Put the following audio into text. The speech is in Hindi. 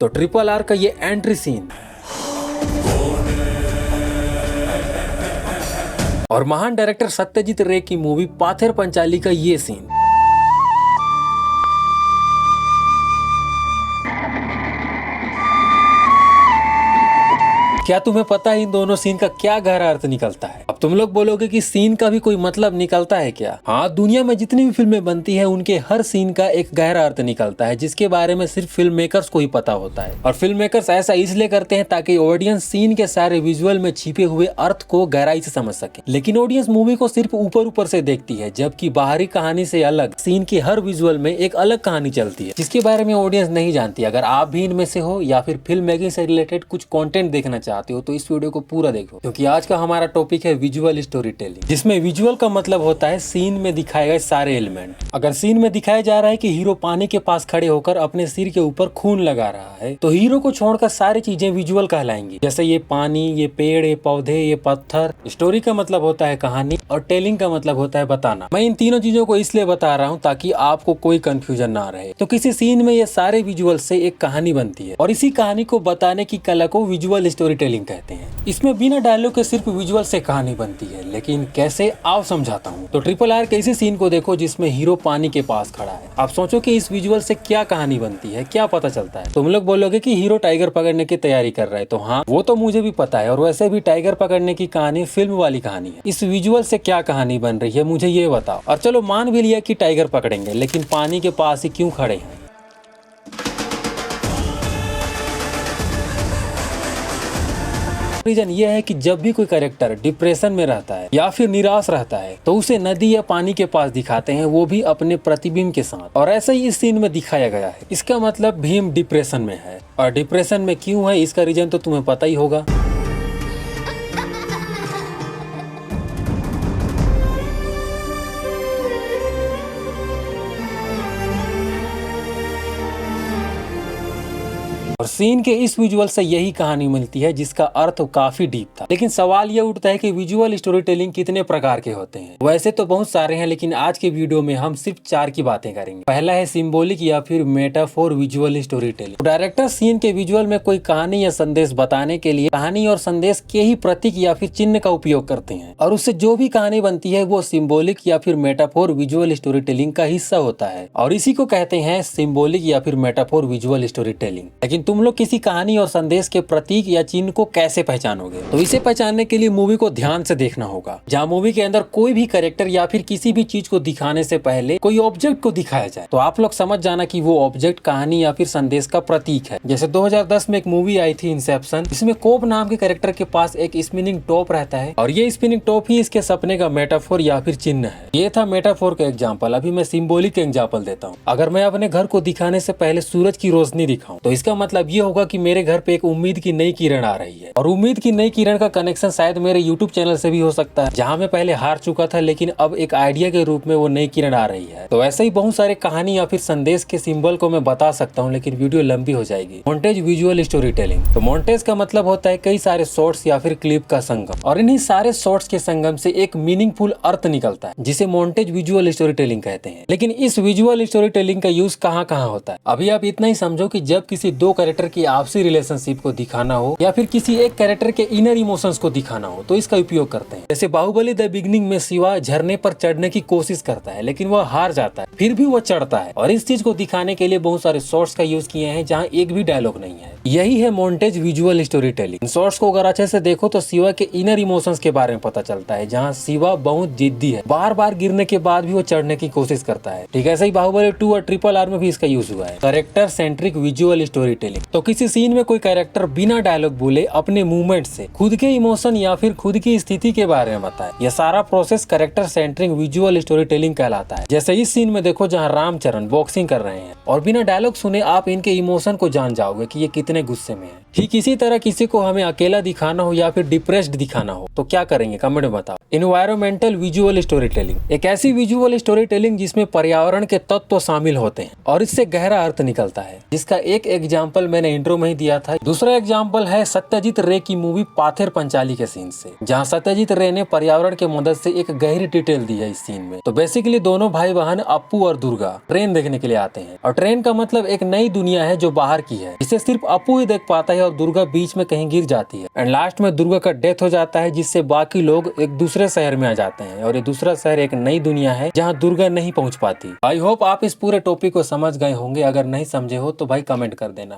तो RRR का ये एंट्री सीन और महान डायरेक्टर सत्यजीत रे की मूवी पाथेर पंचाली का ये सीन क्या तुम्हें पता है इन दोनों सीन का क्या गहरा अर्थ निकलता है? अब तुम लोग बोलोगे कि सीन का भी कोई मतलब निकलता है क्या? हाँ, दुनिया में जितनी भी फिल्में बनती है उनके हर सीन का एक गहरा अर्थ निकलता है जिसके बारे में सिर्फ फिल्म मेकर्स को ही पता होता है। और फिल्म मेकर्स ऐसा इसलिए करते हैं ताकि ऑडियंस सीन के सारे विजुअल में छिपे हुए अर्थ को गहराई से समझ सके। लेकिन ऑडियंस मूवी को सिर्फ ऊपर ऊपर से देखती है, जबकि बाहरी कहानी से अलग सीन के हर विजुअल में एक अलग कहानी चलती है जिसके बारे में ऑडियंस नहीं जानती। अगर आप भी इनमें से हो या फिर फिल्म मेकिंग से रिलेटेड कुछ कंटेंट देखना चाहते हो तो इस वीडियो को पूरा देखो, क्योंकि आज का हमारा टॉपिक है विजुअल स्टोरी टेलिंग, जिसमें विजुअल का मतलब होता है सीन में दिखाए गए सारे एलिमेंट। अगर सीन में दिखाया जा रहा है कि हीरो पानी के पास खड़े होकर अपने सिर के ऊपर खून लगा रहा है तो हीरो को छोड़कर सारी चीजें विजुअल कहलाएंगी, जैसे ये पानी, ये पेड़, ये पौधे, ये पत्थर। स्टोरी का मतलब होता है कहानी और टेलिंग का मतलब होता है बताना। मैं इन तीनों चीजों को इसलिए बता रहा हूँ ताकि आपको कोई कंफ्यूजन ना रहे। तो किसी सीन में ये सारे विजुअल से एक कहानी बनती है और इसी कहानी को बताने की कला को विजुअल स्टोरी टेलिंग कहते हैं। इसमें बिना डायलॉग के सिर्फ विजुअल से कहानी बनती है, लेकिन कैसे आओ समझाता हूँ। तो RRR के इसी सीन को देखो जिसमें हीरो पानी के पास खड़ा है। आप सोचो कि इस विजुअल से क्या कहानी बनती है, क्या पता चलता है? तुम लोग बोलोगे कि हीरो टाइगर पकड़ने की तैयारी कर रहा है, तो हाँ, वो तो मुझे भी पता है। और वैसे भी टाइगर पकड़ने की कहानी फिल्म वाली कहानी है। इस विजुअल से क्या कहानी बन रही है मुझे ये बताओ। और चलो मान भी लिया कि टाइगर पकड़ेंगे, लेकिन पानी के पास ही क्यों खड़े हैं? रीजन ये है कि जब भी कोई कैरेक्टर डिप्रेशन में रहता है या फिर निराश रहता है तो उसे नदी या पानी के पास दिखाते हैं, वो भी अपने प्रतिबिंब के साथ। और ऐसा ही इस सीन में दिखाया गया है। इसका मतलब भीम डिप्रेशन में है। और डिप्रेशन में क्यों है इसका रीजन तो तुम्हें पता ही होगा। और सीन के इस विजुअल से यही कहानी मिलती है जिसका अर्थ काफी डीप था। लेकिन सवाल ये उठता है कि विजुअल स्टोरी टेलिंग कितने प्रकार के होते हैं? वैसे तो बहुत सारे हैं, लेकिन आज के वीडियो में हम सिर्फ 4 की बातें करेंगे। पहला है सिंबॉलिक या फिर metaphor visual storytelling. Director scene के विजुअल में कोई कहानी या संदेश बताने के लिए कहानी और संदेश के ही प्रतीक या फिर चिन्ह का उपयोग करते हैं, और उससे जो भी कहानी बनती है वो सिंबॉलिक या फिर मेटाफोर विजुअल स्टोरी टेलिंग का हिस्सा होता है। और इसी को कहते हैं सिंबॉलिक या फिर मेटाफोर विजुअल स्टोरी टेलिंग। लेकिन तुम लोग किसी कहानी और संदेश के प्रतीक या चिन्ह को कैसे पहचानोगे? तो इसे पहचानने के लिए मूवी को ध्यान से देखना होगा। जहाँ मूवी के अंदर कोई भी कैरेक्टर या फिर किसी भी चीज को दिखाने से पहले कोई ऑब्जेक्ट को दिखाया जाए तो आप लोग समझ जाना कि वो ऑब्जेक्ट कहानी या फिर संदेश का प्रतीक है। जैसे 2010 में एक मूवी आई थी इंसेप्शन, जिसमें कोब नाम के कैरेक्टर के पास एक स्पिनिंग टॉप रहता है और ये स्पिनिंग टॉप ही इसके सपने का मेटाफोर या फिर चिन्ह है। ये था मेटाफोर का एग्जाम्पल। अभी मैं सिंबॉलिक का एग्जाम्पल देता हूँ। अगर मैं अपने घर को दिखाने से पहले सूरज की रोशनी दिखाऊं तो इसका मतलब ये होगा कि मेरे घर पे एक उम्मीद की नई किरण आ रही है। और उम्मीद की नई किरण का कनेक्शन शायद मेरे YouTube चैनल से भी हो सकता है, जहां मैं पहले हार चुका था लेकिन अब एक आइडिया के रूप में वो नई किरण आ रही है। तो ऐसे ही बहुत सारे कहानी या फिर संदेश के सिंबल को मैं बता सकता हूँ, लेकिन वीडियो लंबी हो जाएगी। Montage visual story telling. तो मॉन्टेज का मतलब होता है कई सारे शॉर्ट्स या फिर क्लिप का संगम, और इन्हीं सारे शॉर्ट्स के संगम से एक मीनिंगफुल अर्थ निकलता है जिसे मॉन्टेज विजुअल स्टोरी टेलिंग कहते हैं। लेकिन इस विजुअल स्टोरी टेलिंग का यूज कहाँ कहाँ होता है? अभी आप इतना ही समझो कि जब किसी दो कैरेक्टर की आपसी रिलेशनशिप को दिखाना हो या फिर किसी एक कैरेक्टर के इनर इमोशंस को दिखाना हो तो इसका उपयोग करते हैं। जैसे बाहुबली द बिगिनिंग में शिवा झरने पर चढ़ने की कोशिश करता है लेकिन वह हार जाता है, फिर भी वह चढ़ता है, और इस चीज को दिखाने के लिए बहुत सारे शॉर्ट्स का यूज किए हैं जहाँ एक भी डायलॉग नहीं है। यही है montage visual story telling. In shorts को अगर अच्छे से देखो तो शिवा के इनर इमोशंस के बारे में पता चलता है, जहाँ शिवा बहुत जिद्दी है, बार बार गिरने के बाद भी वो चढ़ने की कोशिश करता है। ठीक है, ऐसे ही बाहुबली 2 और RRR में भी इसका यूज हुआ है, character centric visual story telling. तो किसी सीन में कोई कैरेक्टर बिना डायलॉग बोले अपने मूवमेंट से खुद के इमोशन या फिर खुद की स्थिति के बारे में बताए, यह सारा process character centric visual story telling कहलाता है। जैसे इस सीन में देखो जहाँ रामचरण बॉक्सिंग कर रहे हैं और बिना डायलॉग सुने आप इनके इमोशन को जान जाओगे कि ये कितने कितने गुस्से में है। ठीक इसी तरह किसी को हमें अकेला दिखाना हो या फिर डिप्रेस्ड दिखाना हो तो क्या करेंगे, कमेंट में बताओ। एनवायरमेंटल विजुअल स्टोरी टेलिंग, एक ऐसी विजुअल स्टोरी टेलिंग जिसमें पर्यावरण के तत्व शामिल होते हैं और इससे गहरा अर्थ निकलता है, जिसका एक एग्जाम्पल मैंने इंट्रो में ही दिया था। दूसरा एग्जाम्पल है सत्यजीत रे की मूवी पाथेर पंचाली के सीन से, जहाँ सत्यजीत रे ने पर्यावरण के मदद से एक गहरी डिटेल दी है इस सीन में। तो बेसिकली दोनों भाई बहन अप्पू और दुर्गा ट्रेन देखने के लिए आते हैं और ट्रेन का मतलब एक नई दुनिया है जो बाहर की है, जिसे सिर्फ अप्पू ही देख पाता है और दुर्गा बीच में कहीं गिर जाती है एंड लास्ट में दुर्गा का डेथ हो जाता है, जिससे बाकी लोग एक दूसरे शहर में आ जाते हैं और ये दूसरा शहर एक नई दुनिया है जहाँ दुर्गा नहीं पहुँच पाती। आई होप आप इस पूरे टॉपिक को समझ गए होंगे, अगर नहीं समझे हो तो भाई कमेंट कर देना।